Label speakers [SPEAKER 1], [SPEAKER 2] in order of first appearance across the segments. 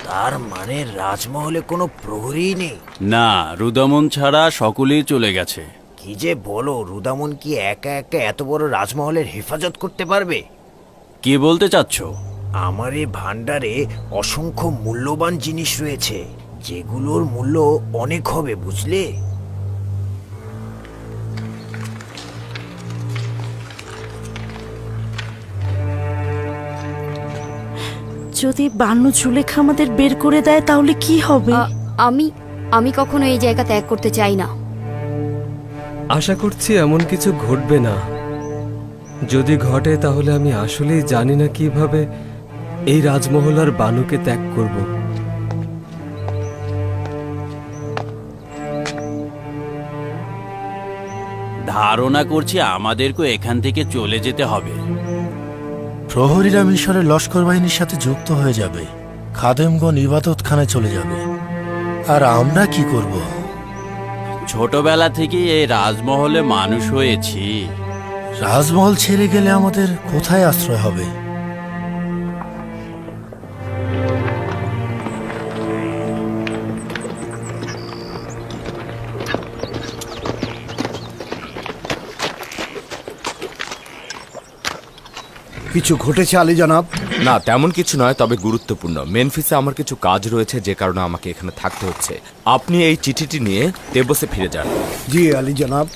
[SPEAKER 1] তার মানে রাজমহলে কোনো প্রহরী নেই?
[SPEAKER 2] না, রুদামন ছাড়া সকলেই চলে গেছে।
[SPEAKER 1] কি যে বলো, রুদামন কি একা একা এত বড় রাজমহলের হেফাজত করতে পারবে?
[SPEAKER 2] কি বলতে চাচ্ছ?
[SPEAKER 1] আমার এই ভান্ডারে অসংখ্য মূল্যবান জিনিস রয়েছে, যেগুলোর মূল্য অনেক হবে, বুঝলে?
[SPEAKER 3] যদি বানু জুলেখা আমাদের বের করে দেয় তাহলে কি হবে?
[SPEAKER 4] আমি আমি কখনো এই জায়গা ত্যাগ করতে চাই না।
[SPEAKER 5] আশা করছি এমন কিছু ঘটবে না। যদি ঘটে তাহলে আমি আসলেই জানি না কিভাবে এই রাজমহল আর বানুকে ত্যাগ করব।
[SPEAKER 2] ধারণা করছি আমাদেরকে এখান থেকে চলে যেতে হবে।
[SPEAKER 6] প্রহরীরা মিশরের লস্কর বাহিনীর সাথে যুক্ত হয়ে যাবে, খাদেমগণ ইবাদতখানায় চলে যাবে, আর আমরা কি করব?
[SPEAKER 2] ছোটবেলা থেকেই এই রাজমহলে মানুষ হয়েছি।
[SPEAKER 6] রাজমহল ছেড়ে গেলে আমাদের কোথায় আশ্রয় হবে?
[SPEAKER 7] কিছু ঘটেছে আলী জনাব?
[SPEAKER 8] না, তেমন কিছু নয়, তবে গুরুত্বপূর্ণ। মেনফিসে আমার কিছু কাজ রয়েছে, যে কারণে আমাকে এখানে থাকতে হচ্ছে। আপনি এই চিঠিটি নিয়ে তেবসে ফিরে যান।
[SPEAKER 7] জি আলী জনাব।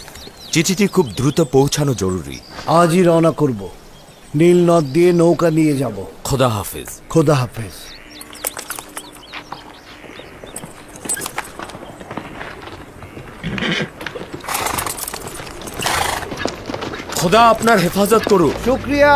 [SPEAKER 8] চিঠিটি খুব দ্রুত পৌঁছানো জরুরি।
[SPEAKER 7] আজই রওনা করব। নীল নদ দিয়ে নৌকা নিয়ে যাব।
[SPEAKER 8] খোদা হাফেজ।
[SPEAKER 7] খোদা হাফেজ।
[SPEAKER 8] খোদা আপনার হেফাজত করুক।
[SPEAKER 7] শুক্রিয়া।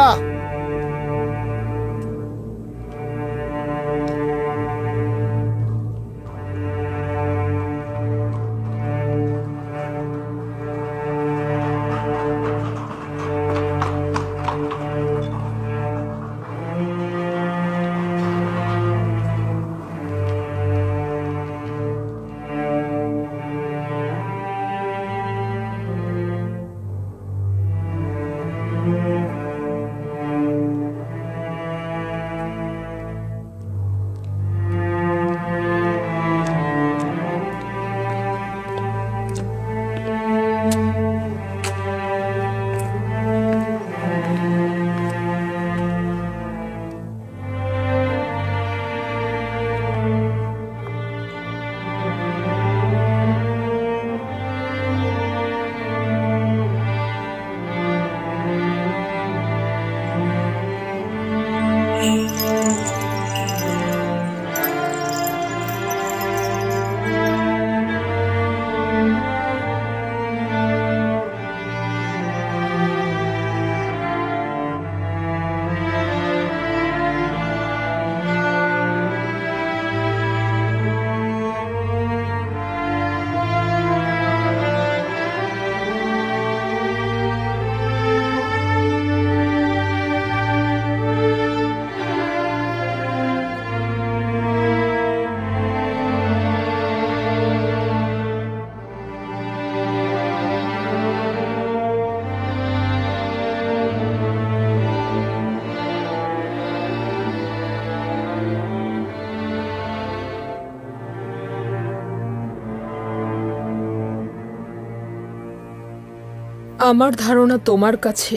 [SPEAKER 9] আমার ধারণা তোমার কাছে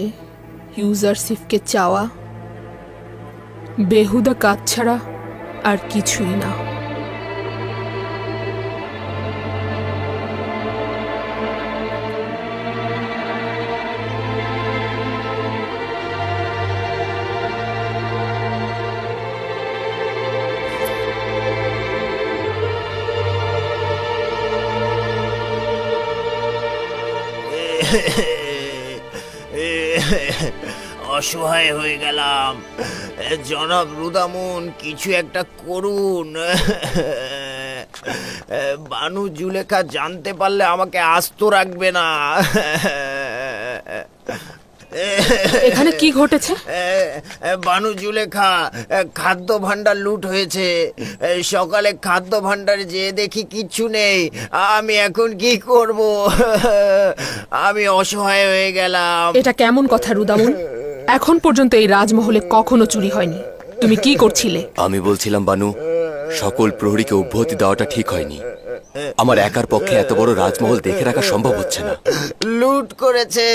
[SPEAKER 9] ইউজারশিপকে চাওয়া বেহুদা কাজ ছাড়া আর কিছুই না।
[SPEAKER 1] অসহায় হয়ে গেলাম। জনাব রুদামন, কিছু একটা করুন। বানু জুলেখা জানতে পারলে আমাকে আস্ত রাখবে না।
[SPEAKER 9] এখানে কি ঘটেছে?
[SPEAKER 1] বানু জুলেখা, খাদ্য ভাণ্ডার লুট হয়েছে। সকালে খাদ্য ভাণ্ডারে যেয়ে দেখি কিচ্ছু নেই। আমি এখন কি করব? আমি অসহায় হয়ে গেলাম।
[SPEAKER 9] এটা কেমন কথা রুদামন? এখন পর্যন্ত এই রাজমহলে কখনো চুরি হয়নি। তুমি কি করছিলে?
[SPEAKER 10] আমি বলছিলাম বানু, সকল প্রহরীকে অব্যাহতি দেওয়াটা ঠিক হয়নি। আমার একার পক্ষে এত বড় রাজমহল দেখে রাখা সম্ভব হচ্ছে না।
[SPEAKER 1] লুট করেছে।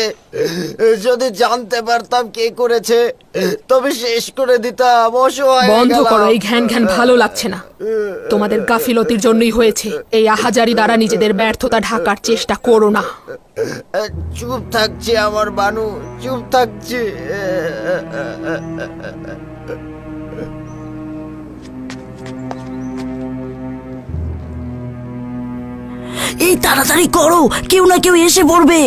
[SPEAKER 1] যদি জানতে পারতাম কে করেছে তবে শেষ করে দিতাম। অসহায় হয়ে
[SPEAKER 9] বন্ধ
[SPEAKER 1] গেলাম।
[SPEAKER 9] করো, এই ঘ্যান ঘ্যান ভালো লাগছে না। তোমাদের গাফিলতির জন্যই হয়েছে। এই আহাজারি দ্বারা নিজেদের ব্যর্থতা ঢাকার চেষ্টা করো না।
[SPEAKER 1] চুপ থাকছে আমার বানু, চুপ থাকছে।
[SPEAKER 3] এই তাড়াতাড়ি করো, কেউ না কেউ এসে পড়বে।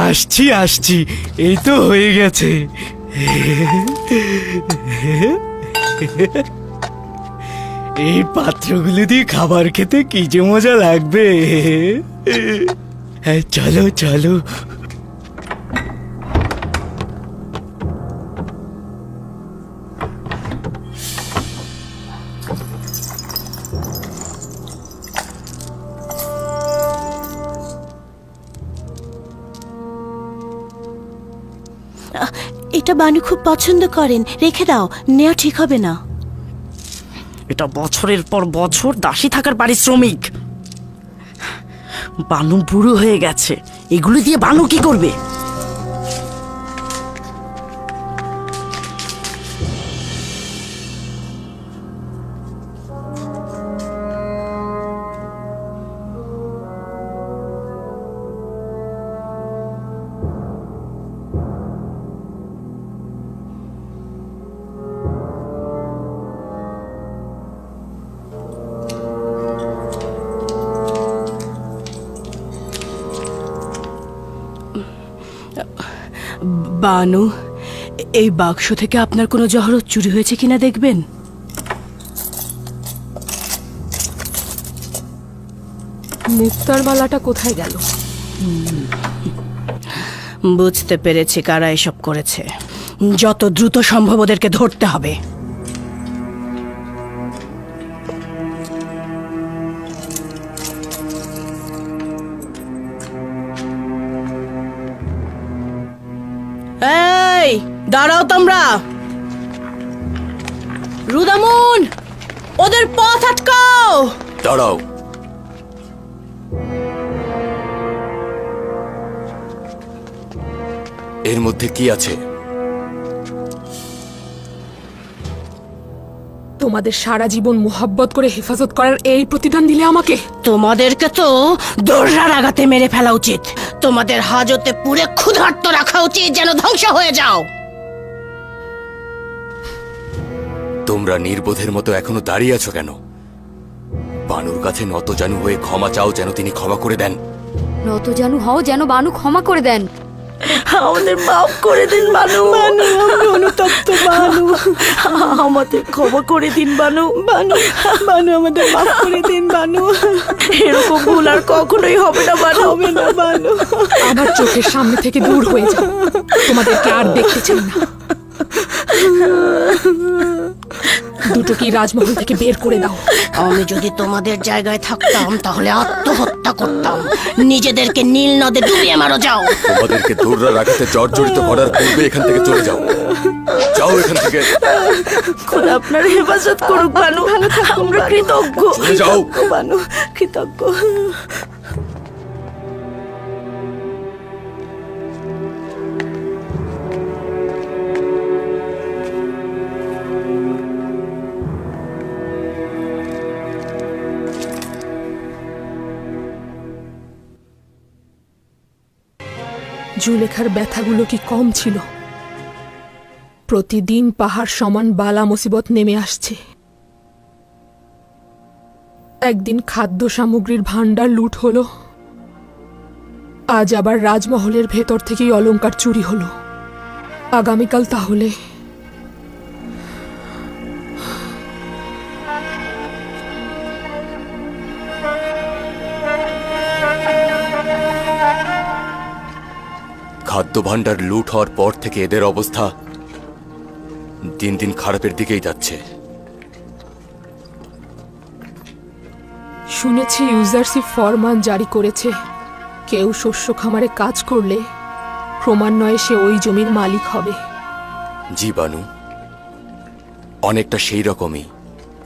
[SPEAKER 5] আসছি আসছি, এই তো হয়ে গেছে। এই পাত্রগুলো দিয়ে খাবার খেতে কি যে মজা লাগবে। চলো চলো।
[SPEAKER 3] এটা বানু খুব পছন্দ করেন, রেখে দাও, নেওয়া ঠিক হবে না। এটা বছরের পর বছর দাসী থাকার পারিশ্রমিক। বানু বুড়ো হয়ে গেছে, এগুলো দিয়ে বানু কি করবে? বানু, এই বাক্স থেকে আপনার কোনো জহরত চুরি হয়েছে কিনা দেখবেন।
[SPEAKER 9] মুক্তার মালাটা কোথায় গেল?
[SPEAKER 3] বুঝতে পেরেছি কারা এসব করেছে। যত দ্রুত সম্ভব ওদেরকে ধরতে হবে। এই দাঁড়াও তোমরা। রুদামুন, ওদের পথ আটকাও।
[SPEAKER 10] দাঁড়াও। এর মধ্যে কি আছে?
[SPEAKER 9] তোমাদের সারা জীবন মোহাব্বত করে হেফাজত করার এই প্রতিদান দিলে আমাকে?
[SPEAKER 3] তোমাদেরকে তো দোররার আঘাতে মেরে ফেলা উচিত। তোমাদের হাজতে পুরে ক্ষুধার্ত রাখা উচিত, যেন ধ্বংস হয়ে যাও।
[SPEAKER 10] তোমরা নির্বোধের মতো এখনো দাঁড়িয়ে আছো কেন? বানুর কাছে নতজানু হয়ে ক্ষমা চাও, যেন তিনি ক্ষমা করে দেন।
[SPEAKER 4] নতজানু হও যেন বানু ক্ষমা করে দেন।
[SPEAKER 3] আমাদের মাফ করে দিন বানু। বানু, আমি অনুতপ্ত বানু। আমাদের ক্ষমা করে দিন বানু। বানু, বানু আমাদের মাফ করে দিন বানু। এরকম ভুল আর কখনোই হবে না বানু। হবে না বানু।
[SPEAKER 9] আমার চোখের সামনে থেকে দূর হয়ে যাও, তোমাদেরকে আর দেখতে চাই না। দুটো কি রাজমহল থেকে বের করে দাও।
[SPEAKER 3] আমি যদি তোমাদের জায়গায় থাকতাম তাহলে আত্মহত্যা করতাম। নিজেদেরকে নীল নদে ডুবিয়ে মারো। যাও।
[SPEAKER 10] তোমাদেরকে দৌড়রা রাখাতে জর্জরিত করার পূর্বে এখান থেকে চলে যাও। যাও এখান থেকে।
[SPEAKER 3] খোদা আপনার হেফাজত করুক বানু। আমরা কৃতজ্ঞ।
[SPEAKER 10] চলে যাও
[SPEAKER 3] বানু, কৃতজ্ঞ।
[SPEAKER 9] জুলেখার ব্যথাগুলো কি কম ছিল? প্রতিদিন পাহাড় সমান বালা মুসিবত নেমে আসছে। একদিন খাদ্য সামগ্রীর ভান্ডার লুট হলো, আজ আবার রাজমহলের ভেতর থেকেই অলংকার চুরি হলো। আগামীকাল তাহলে
[SPEAKER 10] খাদ্য ভাণ্ডার লুট হওয়ার পর থেকে এদের অবস্থা দিন দিন খারাপের দিকেই যাচ্ছে।
[SPEAKER 9] শুনেছি ইউজারশিপ ফরমান জারি করেছে, কেউ শস্য খামারে কাজ করলে ক্রমান্বয়ে সে ওই জমির মালিক হবে।
[SPEAKER 10] জি বানু, অনেকটা সেই রকমই।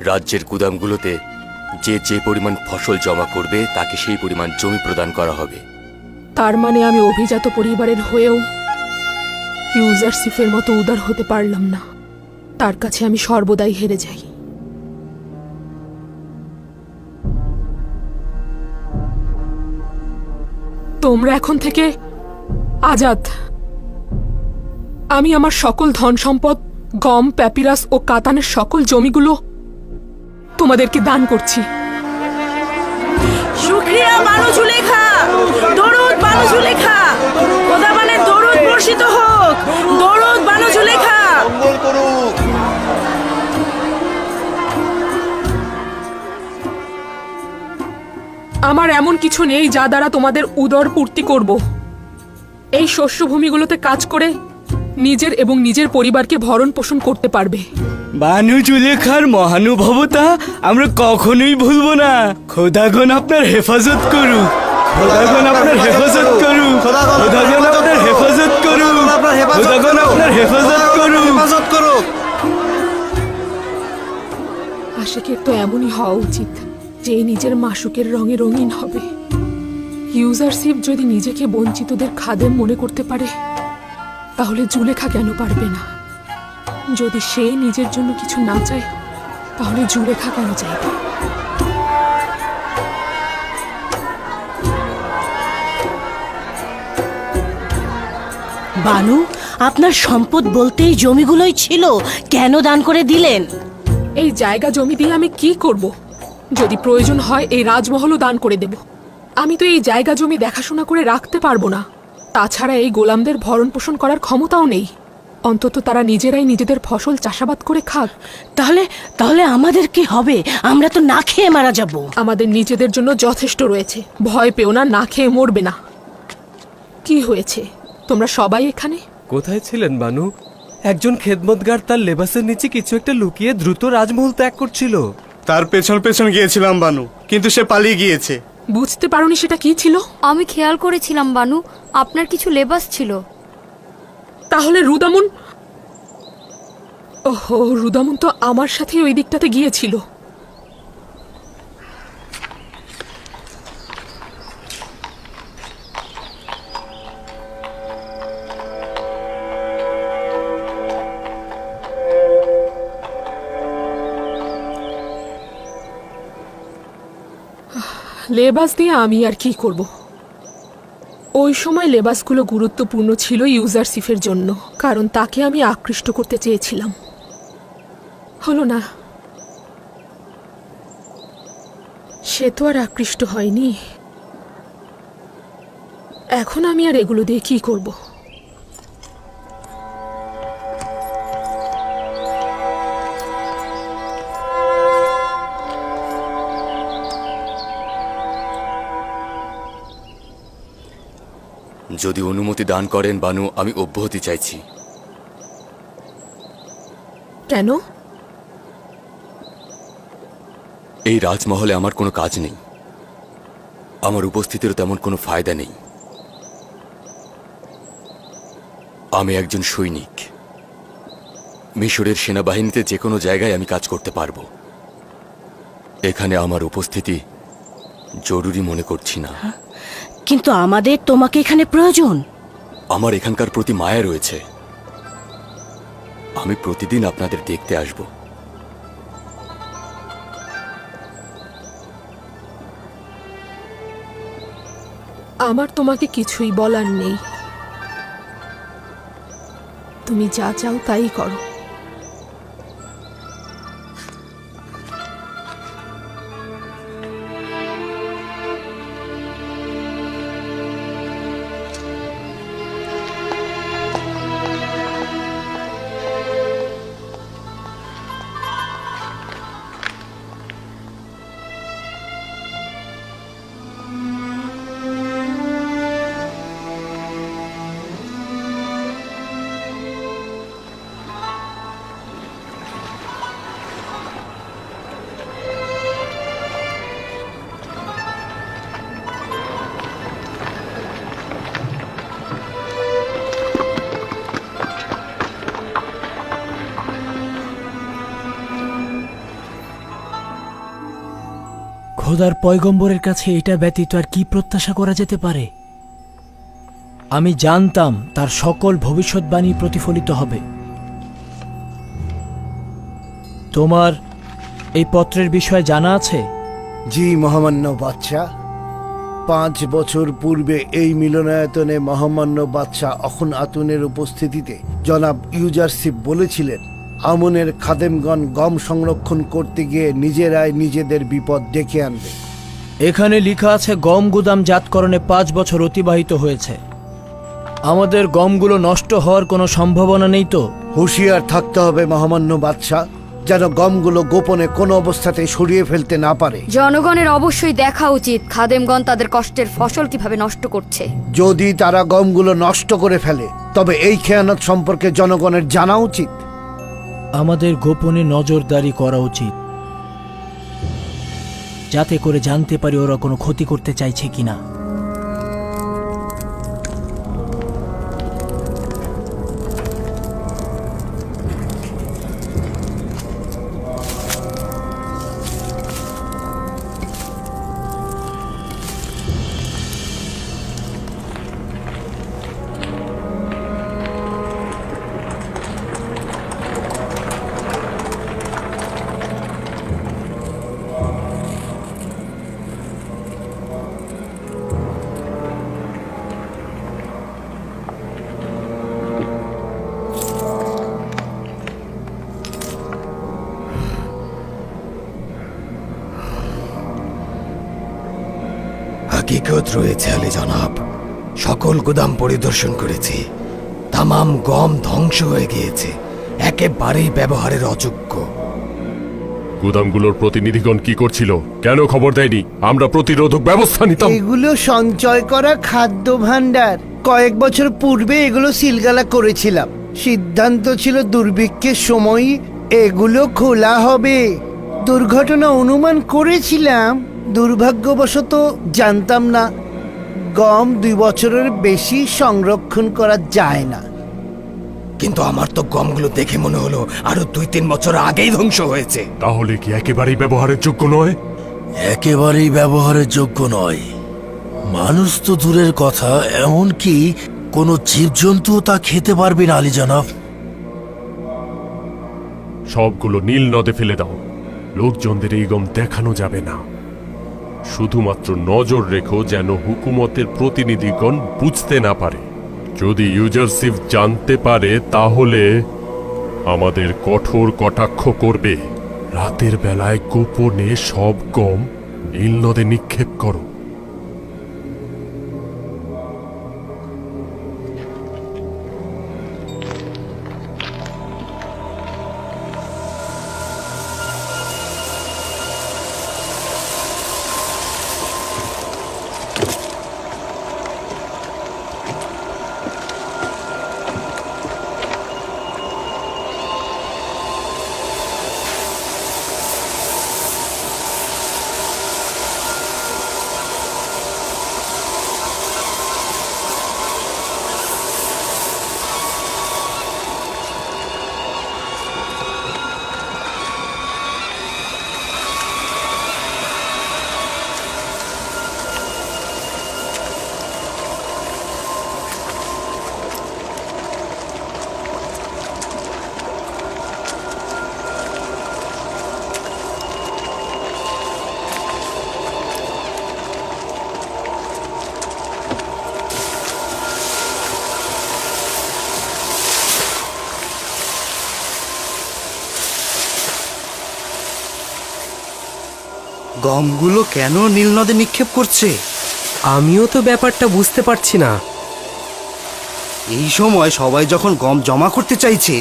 [SPEAKER 10] রাজ্যের গুদামগুলোতে যে যে পরিমাণ ফসল জমা করবে তাকে সেই পরিমাণ জমি প্রদান করা হবে।
[SPEAKER 9] তার মানে আমি অভিজাত পরিবারের হয়েও ইউজারশিপের মতো উদার হতে পারলাম না। তার কাছে আমি সর্বদাই হেরে যাই। তোমরা এখন থেকে আজাদ। আমি আমার সকল ধন সম্পদ, গম, প্যাপিরাস ও কাতানের সকল জমিগুলো তোমাদেরকে দান করছি।
[SPEAKER 3] শুকরিয়া বানু জুলেখা, দরুদ বানু জুলেখা, খোদাবানের দরুদ বর্ষিত হোক, দরুদ বানু জুলেখা।
[SPEAKER 9] আমার এমন কিছু নেই যা দ্বারা তোমাদের উদর পূর্তি করব। এই শস্যভূমিগুলোতে কাজ করে নিজের এবং নিজের পরিবারকে ভরণ পোষণ করতে পারবে।
[SPEAKER 11] বানু জুলেখার মহানুভবতা আমরা কখনোই ভুলবো না। খোদাগণ আপনার হেফাজত করুক, খোদাগণ আপনার হেফাজত করুক, খোদাগণ আপনার হেফাজত করুক, খোদাগণ আপনার হেফাজত করুক।
[SPEAKER 9] আশিকের তো এমনই হওয়া উচিত যে নিজের মাসুকের রঙে রঙিন হবে। ইউজারশিপ যদি নিজেকে বঞ্চিতদের খাদেম মনে করতে পারে, তাহলে জুলেখা কেন পারবে না? যদি সে নিজের জন্য কিছু না চায়, তাহলে জুলেখা কেন চাইবে?
[SPEAKER 3] বানু, আপনার সম্পদ বলতেই জমিগুলোই ছিল, কেন দান করে দিলেন?
[SPEAKER 9] এই জায়গা জমি দিয়ে আমি কি করব? যদি প্রয়োজন হয় এই রাজমহলও দান করে দেব। আমি তো এই জায়গা জমি দেখাশোনা করে রাখতে পারবো না। তাছাড়া এই গোলামদের ভরণ পোষণ করার ক্ষমতাও নেই। অন্তত তারা নিজেরাই নিজেদের ফসল চাষাবাদ করে খাক।
[SPEAKER 3] তাহলে তাহলে আমাদের কি হবে? আমরা তো না খেয়ে মারা যাব।
[SPEAKER 9] আমাদের নিজেদের জন্য যথেষ্ট রয়েছে, ভয় পেও না, না খেয়ে মরবে না। কি হয়েছে? তোমরা সবাই এখানে?
[SPEAKER 5] কোথায় ছিলেন বানু? একজন খেদমতগার তার লেবাসের নিচে কিছু একটা লুকিয়ে দ্রুত রাজমহল ত্যাগ করছিল।
[SPEAKER 11] তার পেছন পেছন গিয়েছিলাম বানু, কিন্তু সে পালিয়ে গিয়েছে।
[SPEAKER 9] বুঝতে পারোনি সেটা কি ছিল?
[SPEAKER 4] আমি খেয়াল করেছিলাম বানু, আপনার কিছু লেবাস ছিল।
[SPEAKER 9] তাহলে রুদামুন? ওহো, রুদামুন তো আমার সাথে ওই দিকটাতে গিয়েছিল। লেবাস দিয়ে আমি আর কি করব? ওই সময় লেবাসগুলো গুরুত্বপূর্ণ ছিল ইউজারশিপের জন্য, কারণ তাকে আমি আকৃষ্ট করতে চেয়েছিলাম। হলো না। সে তো আর আকৃষ্ট হয়নি। এখন আমি আর এগুলো দিয়ে কি করব?
[SPEAKER 10] যদি অনুমতি দান করেন বানু, আমি অব্যাহতি চাইছি।
[SPEAKER 9] কেন?
[SPEAKER 10] এই রাজমহলে আমার কোনো কাজ নেই, আমার উপস্থিতিরও তেমন কোনো ফায়দা নেই। আমি একজন সৈনিক, মিশরের সেনাবাহিনীতে যে কোনো জায়গায় আমি কাজ করতে পারবো। এখানে আমার উপস্থিতি জরুরি মনে করছি না।
[SPEAKER 3] কিন্তু আমাদের তোমাকে এখানে প্রয়োজন।
[SPEAKER 10] আমার এখানকার প্রতি মায়া রয়েছে। আমি প্রতিদিন আপনাদের দেখতে আসব।
[SPEAKER 9] আমার তোমাকে কিছুই বলার নেই। তুমি যা চাও তাই করো।
[SPEAKER 11] খোদার পয়গম্বরের কাছে এটা ব্যতীত আর কি প্রত্যাশা করা যেতে পারে? আমি জানতাম তার সকল ভবিষ্যৎবাণী প্রতিফলিত হবে। তোমার এই পত্রের বিষয়ে জানা আছে?
[SPEAKER 7] জি মহামান্য বাদশাহ, 5 বছর পূর্বে এই মিলনায়তনে মহামান্য বাদশাহ অখন আতুনের উপস্থিতিতে জনাব ইউজারশিপ বলেছিলেন, আমনের খাদেমগণ গম সংরক্ষণ করতে গিয়ে নিজেরাই নিজেদের বিপদ ডেকে আনবে।
[SPEAKER 11] এখানে লেখা আছে গম গুদাম জাতকরণে 5 বছর অতিবাহিত হয়েছে। আমাদের গমগুলো নষ্ট হওয়ার কোনো সম্ভাবনা নেই তো?
[SPEAKER 7] হুঁশিয়ার থাকতে হবে মহামান্য বাদশাহ, যেন গমগুলো গোপনে কোনো অবস্থাতে সরিয়ে ফেলতে না পারে।
[SPEAKER 4] জনগণের অবশ্যই দেখা উচিত খাদেমগণ তাদের কষ্টের ফসল কিভাবে নষ্ট করছে।
[SPEAKER 7] যদি তারা গমগুলো নষ্ট করে ফেলে তবে এই খেয়ানত সম্পর্কে জনগণের জানা উচিত।
[SPEAKER 11] আমাদের গোপনে নজরদারি করা উচিত, যাতে করে জানতে পারি ওরা কোনো ক্ষতি করতে চাইছে কিনা।
[SPEAKER 1] হাকিকত রয়েছে আলী জনাব, সকল গুদাম পরিদর্শন করেছি। তামাম গম ধ্বংস হয়ে গিয়েছে, একেবারেই ব্যবহারের অযোগ্য।
[SPEAKER 12] গুদামগুলোর প্রতিনিধিগণ কি করছিল? কেন খবর দেয়নি? আমরা প্রতিরোধক ব্যবস্থা নিতাম।
[SPEAKER 7] এগুলো সঞ্চয় করা খাদ্য ভাণ্ডার, কয়েক বছর পূর্বে এগুলো সিলগালা করেছিলাম। সিদ্ধান্ত ছিল দুর্ভিক্ষের সময় এগুলো খোলা হবে। দুর্ঘটনা অনুমান করেছিলাম, দুর্ভাগ্যবশত জানতাম না গম 2 বছরের বেশি সংরক্ষণ করা যায় না।
[SPEAKER 1] কিন্তু আমার তো গমগুলো দেখে মনে হলো আরো 2-3 বছর আগেই ধ্বংস হয়েছে।
[SPEAKER 12] তাহলে কি একেবারেই ব্যবহারের যোগ্য নয়?
[SPEAKER 6] একেবারেই ব্যবহারের যোগ্য নয়। মানুষ তো দূরের কথা, এমনকি কোনো জীবজন্তুও তা খেতে পারবে না আলী জনাব।
[SPEAKER 12] সবগুলো নীল নদে ফেলে দাও। লোকজনদের এই গম দেখানো যাবে না। শুধুমাত্র নজর রেখো যেন হুকুমতের প্রতিনিধিগণ বুঝতে না পারে। যদি ইউজারশিপ জানতে পারে তাহলে আমাদের কঠোর কটাক্ষ করবে। রাতের বেলায় গোপনে সব গম নীল নদে নিক্ষেপ করো।
[SPEAKER 11] গমগুলো কেন নীল নদে নিক্ষেপ করছে?
[SPEAKER 5] আমিও তো ব্যাপারটা বুঝতে পারছি না।
[SPEAKER 11] এই সময় সবাই যখন গম জমা করতে চাইছে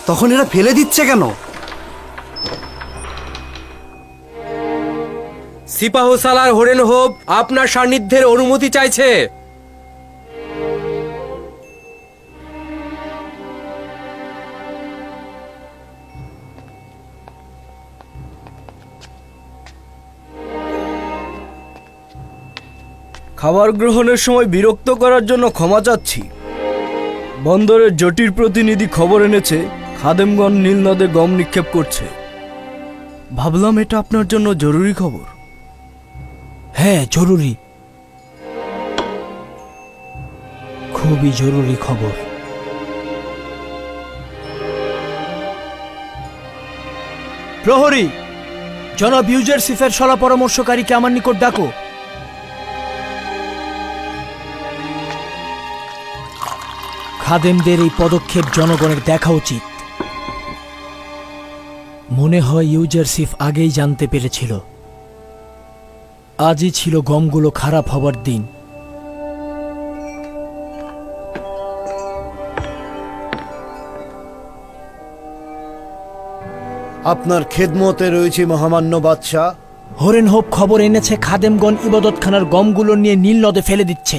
[SPEAKER 11] তখন এরা ফেলে দিচ্ছে কেন?
[SPEAKER 5] সিপাহ সালার হরেন হোব আপনার সান্নিধ্যের অনুমতি চাইছে।
[SPEAKER 11] খাবার গ্রহণের সময় বিরক্ত করার জন্য ক্ষমা চাচ্ছি। বন্দরের জটির প্রতিনিধি খবর এনেছে খাদেমগণ নীল নদে গম নিক্ষেপ করছে। ভাবলাম এটা আপনার জন্য জরুরি খবর। হ্যাঁ জরুরি, খুবই জরুরি খবর। প্রহরী, জনাব ইউজারশিফের সলা পরামর্শকারীকে আমার নিকট ডাকো। খাদেমদের এই পদক্ষেপ জনগণের দেখা উচিত। মনে হয় ইউজারশিফ আগেই জানতে পেরেছিল আজই ছিল গমগুলো খারাপ হবার দিন।
[SPEAKER 7] আপনার খেদমতে রয়েছে মহামান্য বাদশাহ।
[SPEAKER 11] হরেন হোপ খবর এনেছে খাদেমগণ ইবাদতখানার গমগুলো নিয়ে নীল নদে ফেলে দিচ্ছে।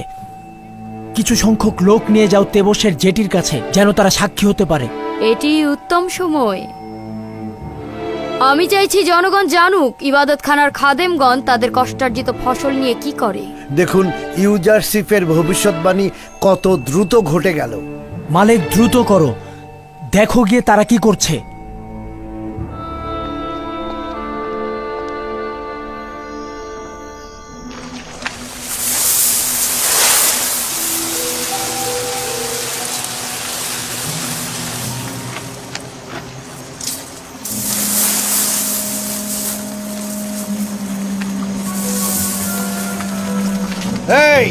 [SPEAKER 11] কিছু সংখ্যক লোক নিয়ে যাও তেবসের জেটির কাছে, যেন তারা সাক্ষী হতে পারে।
[SPEAKER 4] এটি উত্তম সময়। আমি চাইছি জনগণ জানুক ইবাদতখানার খাদেমগণ তাদের কষ্টার্জিত ফসল নিয়ে কি করে।
[SPEAKER 7] দেখুন ইউজারশিফের ভবিষ্যৎবাণী কত দ্রুত ঘটে গেল।
[SPEAKER 11] মালিক, দ্রুত করো, দেখো গিয়ে তারা কি করছে।
[SPEAKER 7] এই,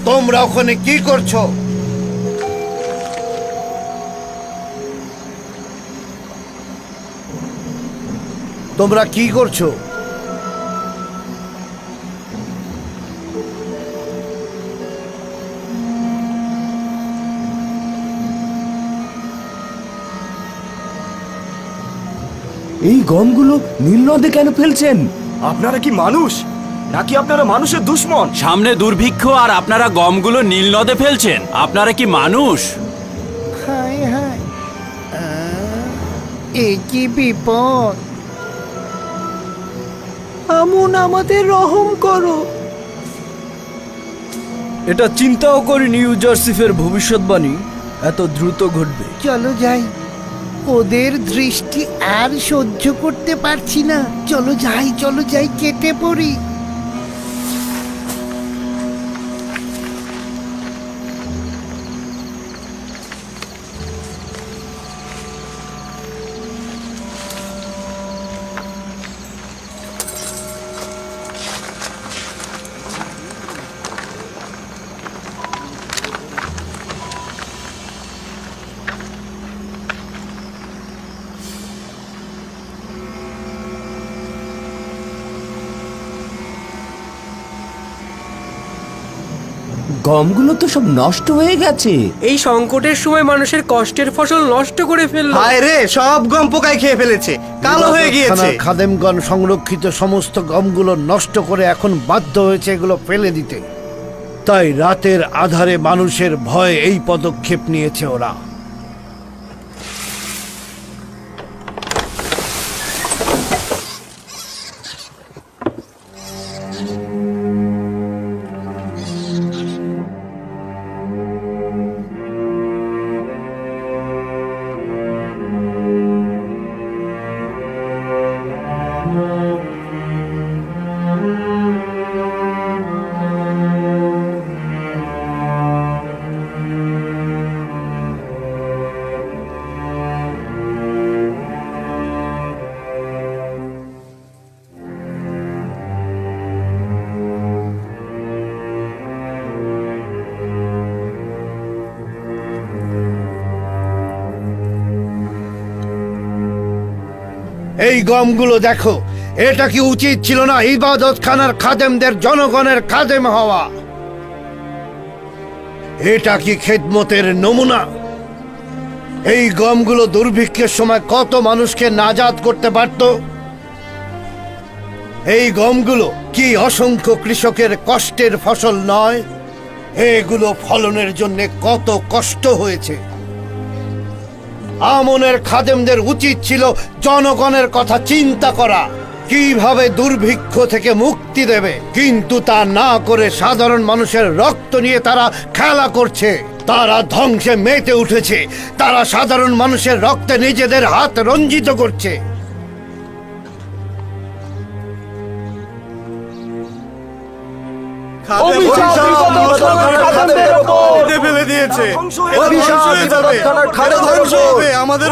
[SPEAKER 7] তোমরা ওখানে কি করছো? তোমরা কি করছো?
[SPEAKER 11] এই গমগুলো নীল নদে কেন ফেলছেন? আপনারা কি মানুষ নাকি আপনারা মানুষের দুশ্মন?
[SPEAKER 2] সামনে দুর্ভিক্ষ আর আপনারা গমগুলো নীল নদে ফেলছেন? আপনারা কি মানুষ?
[SPEAKER 7] হায় হায়, এ কি বিপদ!
[SPEAKER 11] আমুন, আমাদের রহম করো। এটা চিন্তাও করিনি ইউজারশিফের ভবিষ্যৎবাণী এত দ্রুত ঘটবে।
[SPEAKER 7] চলো যাই, ওদের দৃষ্টি আর সহ্য করতে পারছি না। চলো যাই, কেটে পড়ি।
[SPEAKER 11] গমগুলো তো সব নষ্ট হয়ে গেছে।
[SPEAKER 5] এই সংকটের সময় মানুষের কষ্টের ফসল নষ্ট করে ফেললো।
[SPEAKER 11] হায় রে, সব গম পোকায় খেয়ে ফেলেছে, কালো হয়ে গিয়েছে।
[SPEAKER 7] খাদেমগণ সংরক্ষিত সমস্ত গমগুলো নষ্ট করে এখন বাধ্য হয়েছে এগুলো ফেলে দিতে। তাই রাতের আধারে মানুষের ভয়ে এই পদক্ষেপ নিয়েছে ওরা। এই গমগুলো দেখো, এটা কি উচিত ছিল না ইবাদতখানার খাদেমদের জনগণের খাদেম হওয়া? এটা কি খেদমতের নমুনা? এই গমগুলো দুর্ভিক্ষের সময় কত মানুষকে নাজাত করতে পারত। এই গমগুলো কি অসংখ্য কৃষকের কষ্টের ফসল নয়? এগুলো ফলনের জন্য কত কষ্ট হয়েছে। আমনের খাদেমদের উচিত ছিল জনগণের কথা চিন্তা করা, কিভাবে দুর্ভিক্ষ থেকে মুক্তি দেবে, কিন্তু তা না করে সাধারণ মানুষের রক্ত নিয়ে তারা খেলা করছে। তারা ধ্বংসে মেতে উঠেছে। তারা সাধারণ মানুষের রক্তে নিজেদের হাত রঞ্জিত করছে।
[SPEAKER 11] ফেলে দিয়েছে আমাদের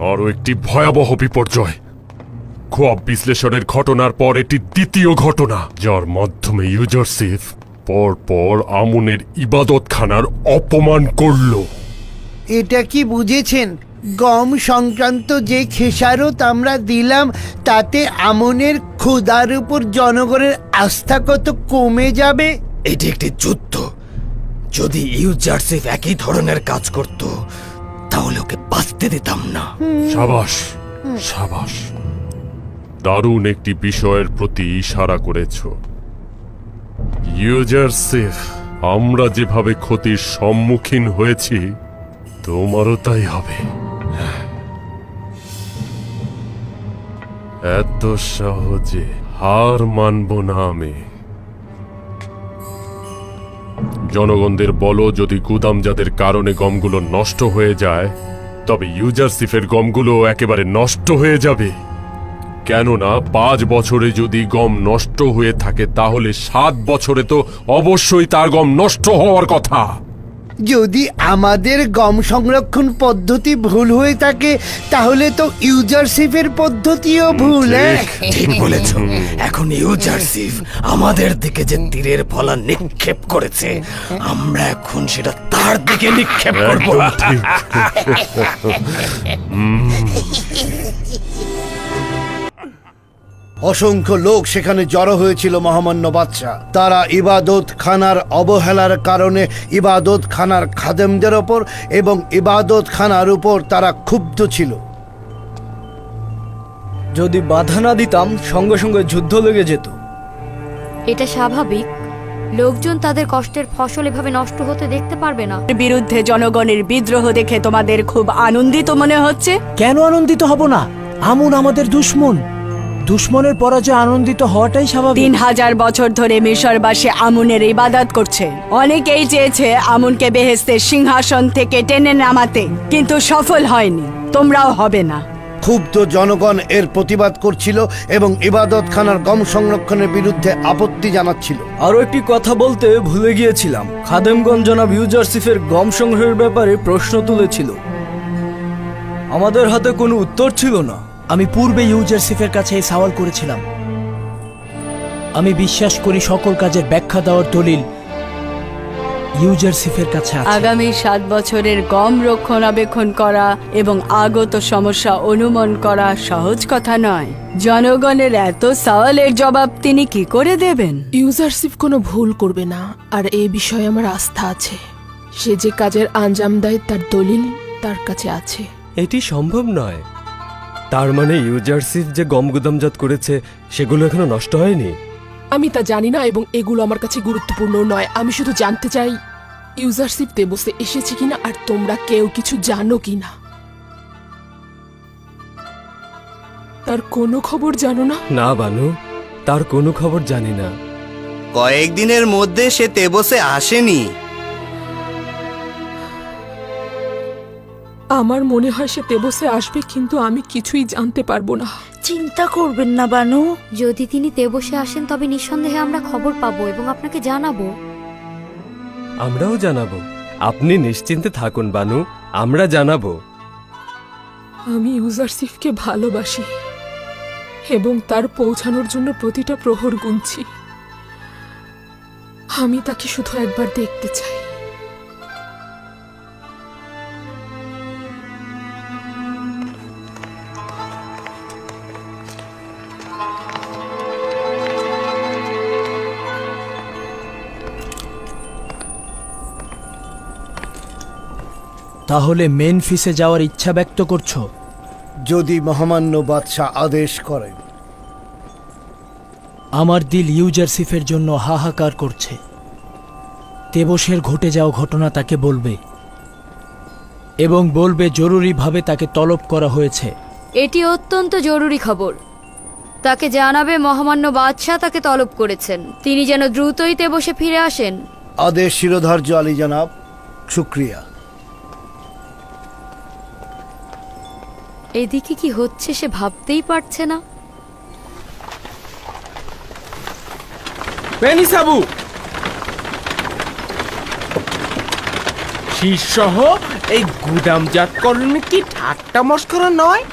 [SPEAKER 12] আরো একটি ভয়াবহ বিপর্যয়। খোয়াব বিশ্লেষণের ঘটনার পর এটি দ্বিতীয় ঘটনা, যার মাধ্যমে ইউজারশিপ পরপর আমুনের ইবাদতখানার অপমান করলো।
[SPEAKER 7] এটা কি বুঝেছেন? গম সংক্রান্ত যে খেসারত আমরা দিলাম তাতে আমনের খোদার উপর জনগণের আস্থা কত কমে যাবে।
[SPEAKER 1] এটি একটি যুদ্ধ। যদি ইউজারশিপ একই ধরনের কাজ করত তাহলে ওকে বাঁচতে দিতাম না।
[SPEAKER 12] সাবাস সাবাস, দারুণ একটি বিষয়ের প্রতি ইশারা করেছ। ইউজারশিপ, আমরা যেভাবে ক্ষতির সম্মুখীন হয়েছি তোমারও তাই হবে। এত সহজে হার মানব না আমি। জনগণদের বলো, যদি গুদামজাতের কারণে গমগুলো নষ্ট হয়ে যায় তবে ইউজারশিপের গমগুলো একেবারে নষ্ট হয়ে যাবে। কেননা 5 বছরে যদি গম নষ্ট হয়ে থাকে তাহলে 7 বছরে তো অবশ্যই তার গম নষ্ট হওয়ার কথা।
[SPEAKER 7] যদি আমাদের গম সংরক্ষণ পদ্ধতি ভুল হয়ে থাকে তাহলে তো ইউজারশিপের পদ্ধতিও ভুল।
[SPEAKER 1] ঠিক বলেছ। এখন ইউজারশিপ আমাদের দিকে যে তীরের ফলা নিক্ষেপ করেছে, আমরা এখন সেটা তার দিকে নিক্ষেপ করব।
[SPEAKER 12] একদম ঠিক।
[SPEAKER 7] অসংখ্য লোক সেখানে জড়ো হয়েছিল মহামান্য বাদশা। তারা ইবাদত খানার অবহেলার কারণে ইবাদত খানার খাদেমদের ওপর এবং ইবাদত খানার উপর তারা ক্ষুব্ধ ছিল।
[SPEAKER 11] যদি বাধা না দিতাম সঙ্গে সঙ্গে যুদ্ধ লেগে যেত।
[SPEAKER 4] এটা স্বাভাবিক। লোকজন তাদের কষ্টের ফসল এভাবে নষ্ট হতে দেখতে পারবে না।
[SPEAKER 3] বিরুদ্ধে জনগণের বিদ্রোহ দেখে তোমাদের খুব আনন্দিত মনে হচ্ছে।
[SPEAKER 11] কেন আনন্দিত হব না? আমুন আমাদের দুশ্মন। দুশ্মনের পরাজয় আনন্দিত হওয়াটাই স্বাভাবিক।
[SPEAKER 3] 3000 বছর ধরে মিশরবাসী আমুনের ইবাদত করছে। অনেকেই চেয়েছে আমুনকে বেহেশতের সিংহাসন থেকে টেনে নামাতে, কিন্তু সফল হয়নি। তোমরাও হবে না।
[SPEAKER 7] ক্ষুব্ধ জনগণ এর প্রতিবাদ করছিল এবং ইবাদত খানার গম সংরক্ষণের বিরুদ্ধে আপত্তি জানাচ্ছিল।
[SPEAKER 11] আরো একটি কথা বলতে ভুলে গিয়েছিলাম। খাদেমগণ জনাব ইউজারশিপের গম সংগ্রহের ব্যাপারে প্রশ্ন তুলেছিল। আমাদের হাতে কোনো উত্তর ছিল না।
[SPEAKER 13] আমি পূর্বে ইউজারশিপের কাছে এই সওয়াল করেছিলাম। আমি বিশ্বাস করি সকল কাজের ব্যাখ্যা দেওয়ার দলিল ইউজারশিপের কাছে আছে।
[SPEAKER 3] আগামী 7 বছরের গম রক্ষণাবেক্ষণ করা এবং আগত সমস্যা অনুমান করা সহজ কথা নয়। জনগণের এত সওয়ালের জবাব তিনি কি করে দেবেন?
[SPEAKER 9] ইউজারশিপ কোনো ভুল করবে না, আর এই বিষয়ে আমার আস্থা আছে। সে যে কাজের আঞ্জাম দেয় তার দলিল তার কাছে আছে।
[SPEAKER 5] এটি সম্ভব নয়। তার মানে ইউজারশিপ যে গম গুদামজাত করেছে সেগুলো এখনো নষ্ট হয়নি?
[SPEAKER 9] আমি তা জানি না এবং এগুলো আমার কাছে গুরুত্বপূর্ণ নয়। আমি শুধু জানতে চাই ইউজারশিপ দেবসে এসেছে কিনা আর তোমরা কেউ কিছু জানো কিনা। তার কোনো খবর জানো না?
[SPEAKER 5] না বানু, তার কোনো খবর জানি না।
[SPEAKER 11] কয়েকদিনের মধ্যে সে তেবসে আসেনি।
[SPEAKER 9] আমার মনে হয় সে তেবসে আসবে, কিন্তু আমি কিছুই জানতে পারবো না।
[SPEAKER 3] চিন্তা করবেন না বানু।
[SPEAKER 4] যদি তিনি তেবসে আসেন তবে নিঃসন্দেহে আমরা খবর পাবো এবং আপনাকে জানাবো।
[SPEAKER 5] আমরাও জানাবো। আপনি নিশ্চিন্তে থাকুন বানু, আমরা জানাবো।
[SPEAKER 9] আমি ইউজারশিপকে ভালোবাসি এবং তার পৌঁছানোর জন্য প্রতিটা প্রহর গুনছি। আমি তাকে শুধু একবার দেখতে চাই।
[SPEAKER 13] তাহলে মেনফিসে যাওয়ার ইচ্ছা ব্যক্ত করছো?
[SPEAKER 7] যদি মহামান্য বাদশা আদেশ করেন।
[SPEAKER 13] আমার দিল ইউজারশিপের জন্য হাহাকার করছে। তেবসের ঘটে যাওয়া ঘটনা তাকে বলবে এবং বলবে জরুরিভাবে তাকে তলব করা হয়েছে।
[SPEAKER 4] এটি অত্যন্ত জরুরি খবর। তাকে জানাবে মহামান্য বাদশাহ তাকে তলব করেছেন। তিনি যেন দ্রুতই তেবসে ফিরে আসেন।
[SPEAKER 7] আদেশ শিরোধার্য আলী জনাব, শুক্রিয়া।
[SPEAKER 4] এদিকে কি হচ্ছে সে ভাবতেই পারছে না।
[SPEAKER 11] সাবু শীর্ষহ এই গুদামজাতকরণ কি ঠাট্টা মস্করা নয়?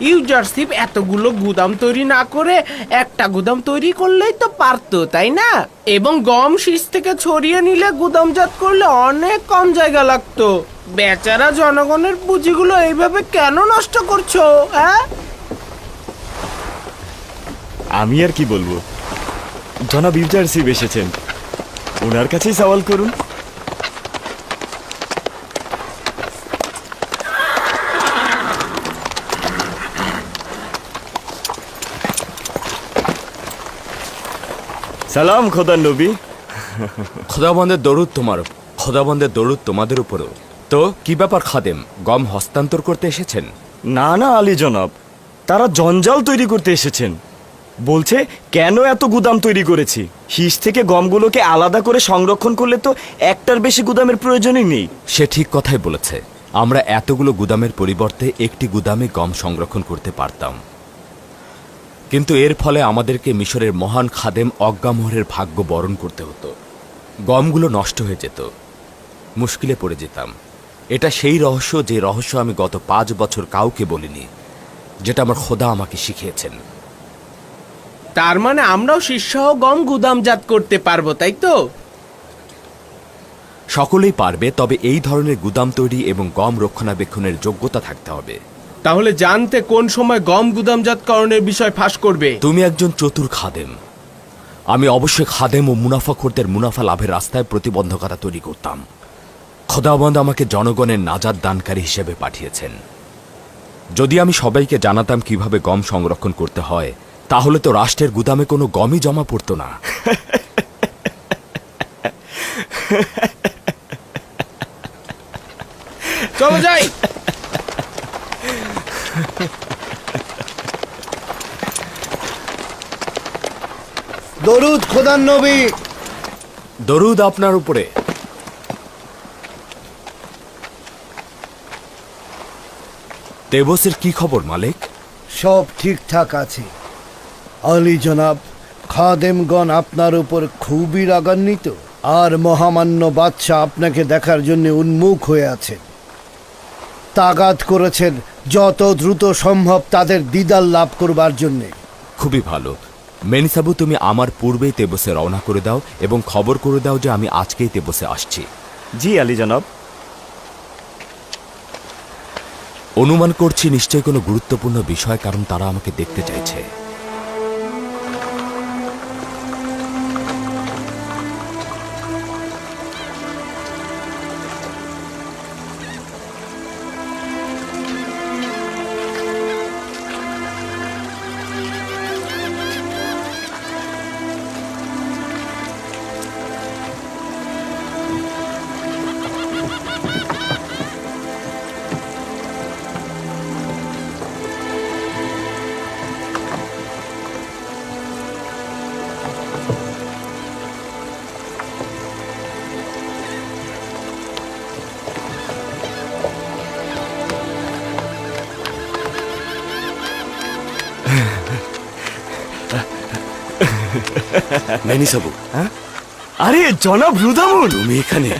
[SPEAKER 11] ইউজারশিপ এতগুলো গুদাম তৈরি না করে একটা গুদাম তৈরি করলেই তো পারতো, তাই না? এবং গম শীষ থেকে ছড়িয়ে নিলে গুদামজাত করলে অনেক কম জায়গা লাগতো। বেচারা জনগণের পুঁজিগুলো এইভাবে কেন নষ্ট করছো? হ্যাঁ,
[SPEAKER 14] আমি আর কি বলবো, জনাব ইউজারশিপ এসেছেন, ওনার কাছেই সওয়াল করুন। সালাম খোদার নবী।
[SPEAKER 8] খোদাবন্দের দরুদ তোমার, খোদাবন্দের দরুদ তোমাদের উপরও। তো কি ব্যাপার খাদেম, গম হস্তান্তর করতে এসেছেন?
[SPEAKER 14] না না আলী জনাব, তারা জঞ্জাল তৈরি করতে এসেছেন। বলছে কেন এত গুদাম তৈরি করেছি, শীষ থেকে গমগুলোকে আলাদা করে সংরক্ষণ করলে তো একটার বেশি গুদামের প্রয়োজনই নেই।
[SPEAKER 8] সে ঠিক কথাই বলেছে, আমরা এতগুলো গুদামের পরিবর্তে একটি গুদামে গম সংরক্ষণ করতে পারতাম, কিন্তু এর ফলে আমাদেরকে মিশরের মহান খাদেম অজ্ঞামোহরের ভাগ্য বরণ করতে হতো। গমগুলো নষ্ট হয়ে যেত, মুশকিলে পড়ে যেতাম। এটা সেই রহস্য, যে রহস্য আমি গত 5 বছর কাউকে বলিনি, যেটা আমার খোদা আমাকে শিখিয়েছেন।
[SPEAKER 11] তার মানে আমরাও শীর্ষহ গম গুদামজাত করতে পারবো, তাই তো?
[SPEAKER 8] সকলেই পারবে, তবে এই ধরনের গুদাম তৈরি এবং গম রক্ষণাবেক্ষণের যোগ্যতা থাকতে হবে।
[SPEAKER 11] তাহলে জানতে কোন সময় গম গুদামজাতকরণের বিষয় ফাঁস করবে?
[SPEAKER 8] তুমি একজন চতুর খাদেম। আমি অবশ্যই খাদেম ও মুনাফাখোরদের মুনাফা লাভের রাস্তায় প্রতিবন্ধকতা তৈরি করতাম। খোদাবন্দ আমাকে জনগণের নাজাত দানকারী হিসেবে পাঠিয়েছেন। যদি আমি সবাইকে জানাতাম কিভাবে গম সংরক্ষণ করতে হয়, তাহলে তো রাষ্ট্রের গুদামে কোনো গমই জমা পড়তো না।
[SPEAKER 11] চলো যাই।
[SPEAKER 7] দরুদ খোদার নবী।
[SPEAKER 8] দরুদ আপনার উপরে। তেবসের কি খবর মালিক?
[SPEAKER 7] সব ঠিকঠাক আছে আলী জনাব। খাদেমগণ আপনার উপর খুবই রাগান্বিত, আর মহামান্য বাদশাহ আপনাকে দেখার জন্য উন্মুখ হয়ে আছেন। তাগাদ করেছেন যত দ্রুত সম্ভব তাদের দিদার লাভ করবার জন্যে।
[SPEAKER 8] খুবই ভালো। মেনিসাবু, তুমি আমার পূর্বেই তেবসে রওনা করে দাও এবং খবর করে দাও যে আমি আজকেই তেবসে আসছি।
[SPEAKER 14] জি আলী জনাব।
[SPEAKER 8] অনুমান করছি নিশ্চয়ই কোনো গুরুত্বপূর্ণ বিষয়, কারণ তারা আমাকে দেখতে চাইছে।
[SPEAKER 10] মেনিসাবু,
[SPEAKER 14] আরে জনাব রুদামুন,
[SPEAKER 10] তুমি এখানে?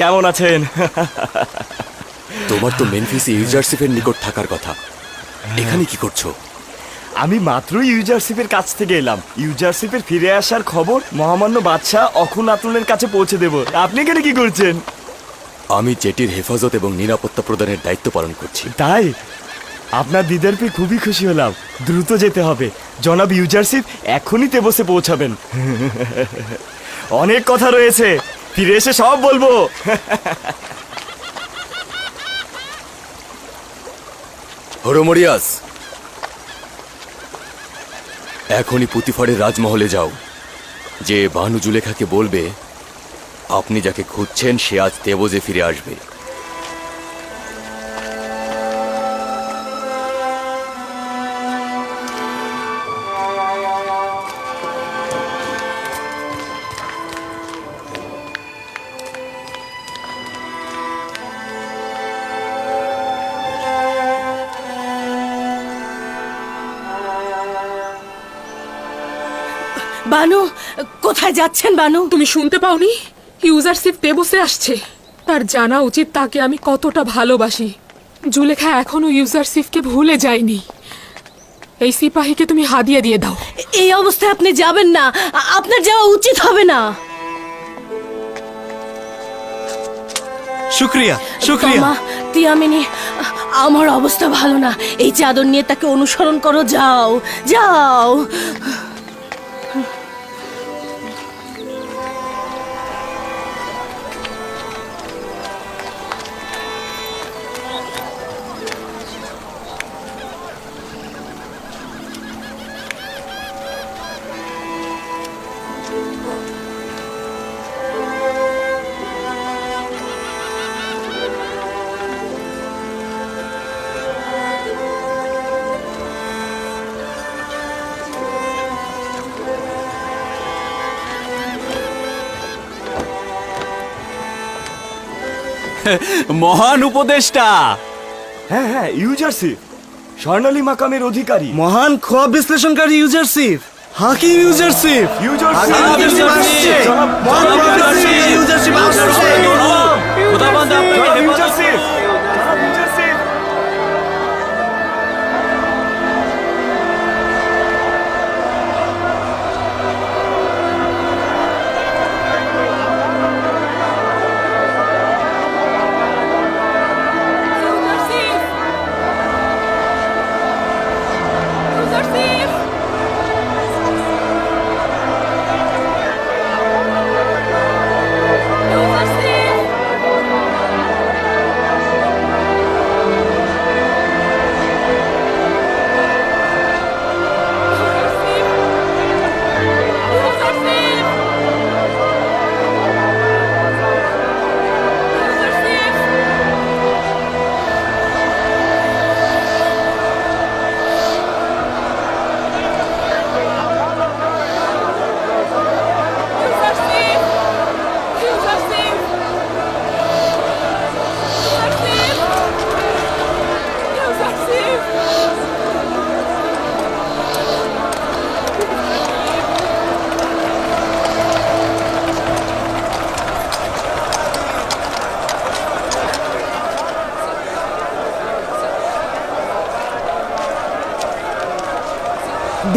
[SPEAKER 14] কেমন আছেন?
[SPEAKER 10] তোমার তো মেনফিসে ইউজারশিপের নিকট থাকার কথা, এখানে কি করছো?
[SPEAKER 14] আমি মাত্রই ইউজারশিপের কাছ থেকে এলাম। ইউজারশিপের ফিরে আসার খবর মহামান্য বাদশাহ অখুনাতুনের কাছে পৌঁছে দেব। আপনি এখানে কি করছেন?
[SPEAKER 10] আমি জেটির হেফাজত এবং নিরাপত্তা প্রদানের দায়িত্ব পালন করছি।
[SPEAKER 14] তাই আপনার দিদার পেয়ে খুবই খুশি হলাম। দ্রুত যেতে হবে, জনাব ইউজারশিপ এখনই তেবসে পৌঁছাবেন। অনেক কথা রয়েছে, ফিরে এসে সব বলবো।
[SPEAKER 10] হরমরিয়াস, এখনই পুতিফারের রাজমহলে যাও, যে বানু জুলেখাকে বলবে আপনি যাকে খুঁজছেন সে আজ তেবসে ফিরে আসবে।
[SPEAKER 3] বানু কোথায় যাচ্ছেন বানু?
[SPEAKER 9] তুমি শুনতে পাওনি? ইউজারশিপ দেবসে আসছে। তার জানা উচিত তাকে আমি কতটা ভালোবাসি। জুলেখা এখনো ইউজারশিপকে ভুলে যায়নি। এই সিপাহীকে তুমি হাদিয়া দিয়ে দাও।
[SPEAKER 3] এই অবস্থায় আপনি যাবেন না, আপনার যাওয়া উচিত হবে না।
[SPEAKER 11] শুক্রিয়া শুক্রিয়া।
[SPEAKER 3] মা তিয়ামিনী, আমার অবস্থা ভালো না। এই চাদর নিয়ে তাকে অনুসরণ করো, যাও যাও।
[SPEAKER 2] মহান উপদেষ্টা।
[SPEAKER 14] হ্যাঁ হ্যাঁ, ইউজারশিপ স্বর্ণালী মাকামের অধিকারী।
[SPEAKER 11] মহান খোয়াব বিশ্লেষণকারী ইউজারশিপ, হাকিম ইউজারশিপ,
[SPEAKER 2] খোদাবন্দ আপনাকে হেফাজত করুন।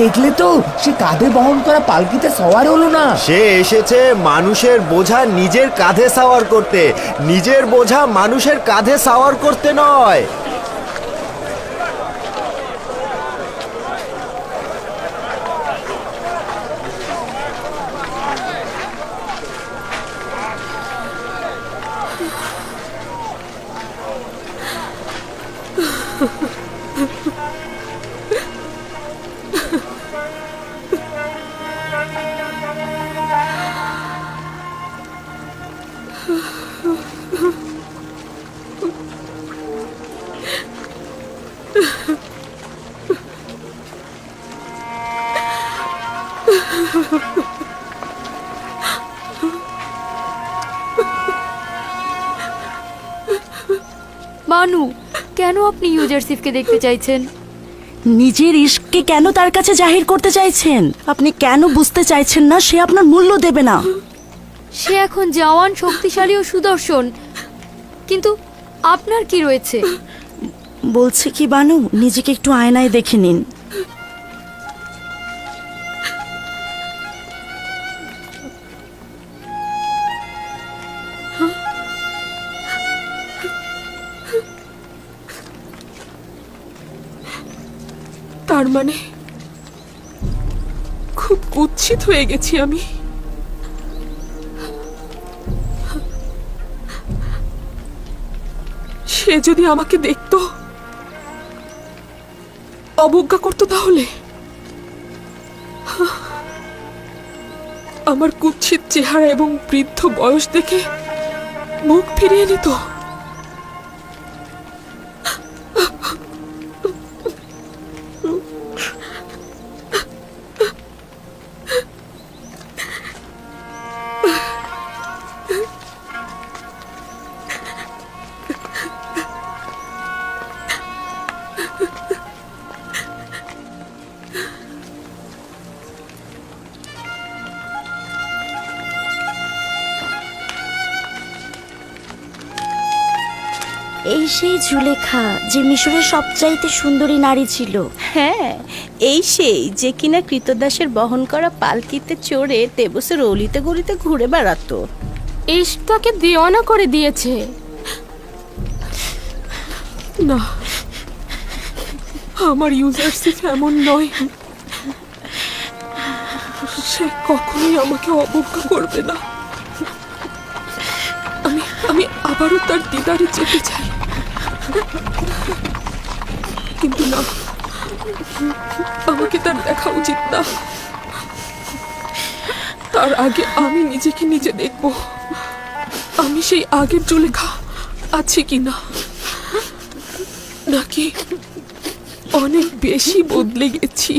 [SPEAKER 7] দেখলে তো, সে কাঁধে বহন করা পালকিতে সওয়ার হলো না।
[SPEAKER 1] সে এসেছে মানুষের বোঝা নিজের কাঁধে সাওয়ার করতে, নিজের বোঝা মানুষের কাঁধে সাওয়ার করতে নয়।
[SPEAKER 4] বানু, কেন আপনি ইউজারশিপকে দেখতে চাইছেন?
[SPEAKER 3] নিজের ইশককে কেন তার কাছে জাহির করতে চাইছেন? আপনি কেন বুঝতে চাইছেন না সে আপনার মূল্য দেবে না?
[SPEAKER 4] সে এখন জওয়ান, শক্তিশালী ও সুদর্শন, কিন্তু আপনার কি রয়েছে?
[SPEAKER 3] বলছে কি বানু, নিজেকে একটু আয়নায় দেখে নিন।
[SPEAKER 9] তার মানে খুব কুৎসিত হয়ে গেছি আমি। সে যদি আমাকে দেখতো, অবজ্ঞা করতো, তাহলে আমার কুৎসিত চেহারা এবং বৃদ্ধ বয়স দেখে মুখ ফিরিয়ে নিত।
[SPEAKER 3] এই সেই জুলেখা যে মিশরের সবচাইতে সুন্দরী নারী ছিল।
[SPEAKER 15] হ্যাঁ, এই সেই যে কিনা কৃতদাসের বহন করা পালকিতে চড়ে তেবসের অলিতে গলিতে ঘুরে বেড়াতো।
[SPEAKER 9] ইশক তাকে দেওয়ানা করে দিয়েছে। না, আমার ইউজারশিপ এমন নয়। সে কখনোই আমাকে অবজ্ঞা করবে না। আমি আবারও তার দিদারে যেতে চাই, কিন্তু না, আমাকে তার দেখা উচিত না। তার আগে আমি নিজেকে নিজে দেখব আমি সেই আগের জুলেখা আছি কিনা, নাকি অনেক বেশি বদলে গেছি।